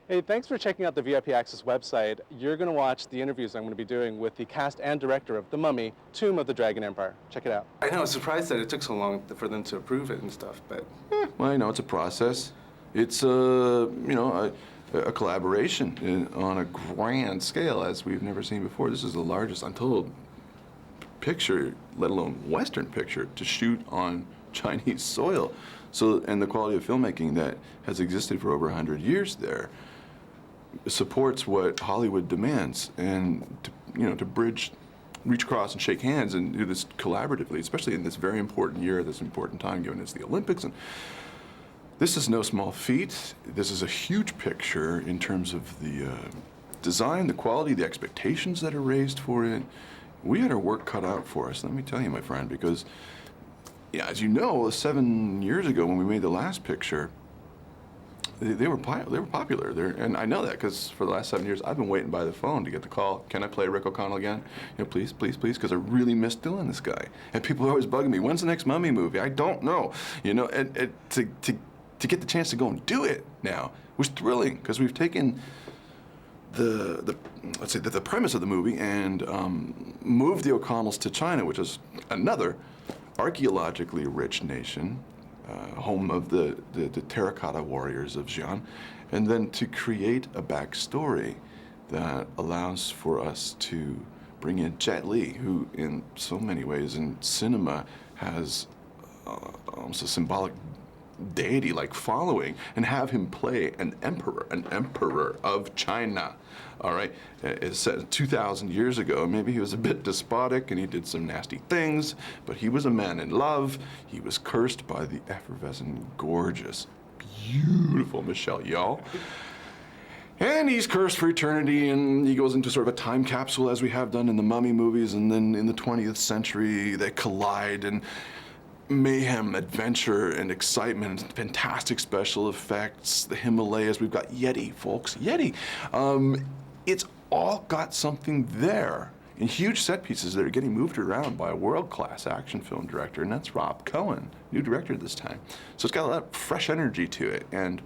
Hey, thanks for checking out the VIP Access website. You're going to watch the interviews I'm going to be doing with the cast and director of The Mummy, Tomb of the Dragon Empire. Check it out. I know, I was surprised that it took so long for them to approve it and stuff, but... Well, I know it's a process. It's a collaboration on a grand scale as we've never seen before. This is the largest, I'm told, picture, let alone Western picture, to shoot on Chinese soil. So, and the quality of filmmaking that has existed for over 100 years there supports what Hollywood demands, and to reach across and shake hands and do this collaboratively, especially in this very important year, this important time, given it's the Olympics. And this is no small feat. This is a huge picture in terms of the design, the quality, the expectations that are raised for it. We had our work cut out for us, let me tell you, my friend, because as you know, 7 years ago when we made the last picture, they were popular. And I know that because for the last 7 years, I've been waiting by the phone to get the call. Can I play Rick O'Connell again? Please, please, please, because I really miss doing this guy. And people are always bugging me. When's the next Mummy movie? I don't know. And to get the chance to go and do it now was thrilling, because we've taken let's say the premise of the movie and moved the O'Connells to China, which is another archaeologically rich nation, home of the terracotta warriors of Xi'an, and then to create a backstory that allows for us to bring in Jet Li, who in so many ways in cinema has almost a symbolic deity-like following, and have him play an emperor of China. All right, it's said 2,000 years ago. Maybe he was a bit despotic and he did some nasty things, but he was a man in love. He was cursed by the effervescent, gorgeous, beautiful Michelle Yeoh. And he's cursed for eternity, and he goes into sort of a time capsule, as we have done in the Mummy movies, and then in the 20th century they collide, and mayhem, adventure, and excitement, fantastic special effects, the Himalayas. We've got Yeti, folks, Yeti. It's all got something there in huge set pieces that are getting moved around by a world-class action film director, and that's Rob Cohen, new director this time. So it's got a lot of fresh energy to it, and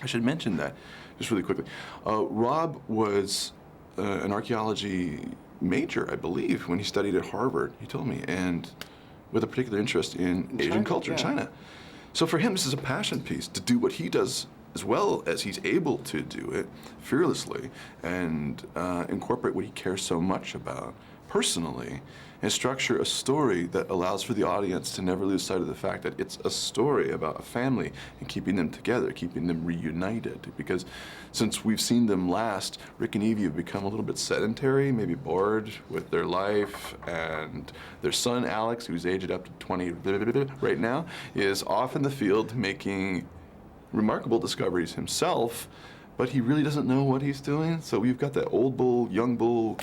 I should mention that just really quickly. Rob was an archaeology major, I believe, when he studied at Harvard, he told me, and with a particular interest in Asian culture, yeah. China. So for him, this is a passion piece to do what he does as well as he's able to do it fearlessly, and incorporate what he cares so much about personally, and structure a story that allows for the audience to never lose sight of the fact that it's a story about a family and keeping them together, keeping them reunited. Because since we've seen them last, Rick and Evie have become a little bit sedentary, maybe bored with their life, and their son Alex, who's aged up to 20 right now, is off in the field making remarkable discoveries himself, but he really doesn't know what he's doing. So we've got that old bull, young bull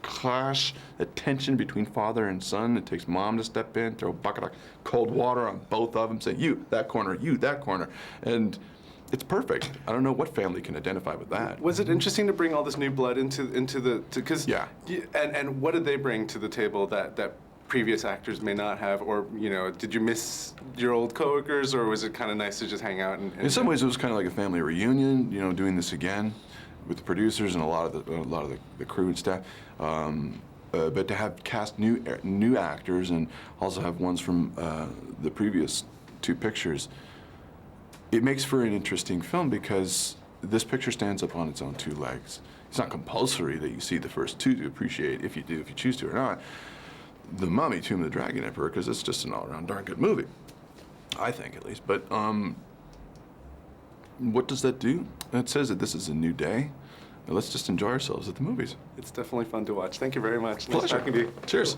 clash, that tension between father and son. It takes mom to step in, throw a bucket of cold water on both of them, say, you, that corner, you, that corner. And it's perfect. I don't know what family can identify with that. Was it interesting to bring all this new blood into the, because, yeah. And what did they bring to the table that previous actors may not have, or, did you miss your old coworkers, or was it kind of nice to just hang out and in some ways, it was kind of like a family reunion, doing this again with the producers and a lot of the crew and staff. But to have cast new actors and also have ones from the previous two pictures, it makes for an interesting film, because this picture stands up on its own two legs. It's not compulsory that you see the first two to appreciate, if you choose to or not, The Mummy, Tomb of the Dragon Emperor, because it's just an all-around darn good movie, I think, at least. But what does that do? It says that this is a new day. Let's just enjoy ourselves at the movies. It's definitely fun to watch. Thank you very much. Pleasure. Nice talking to you. Cheers.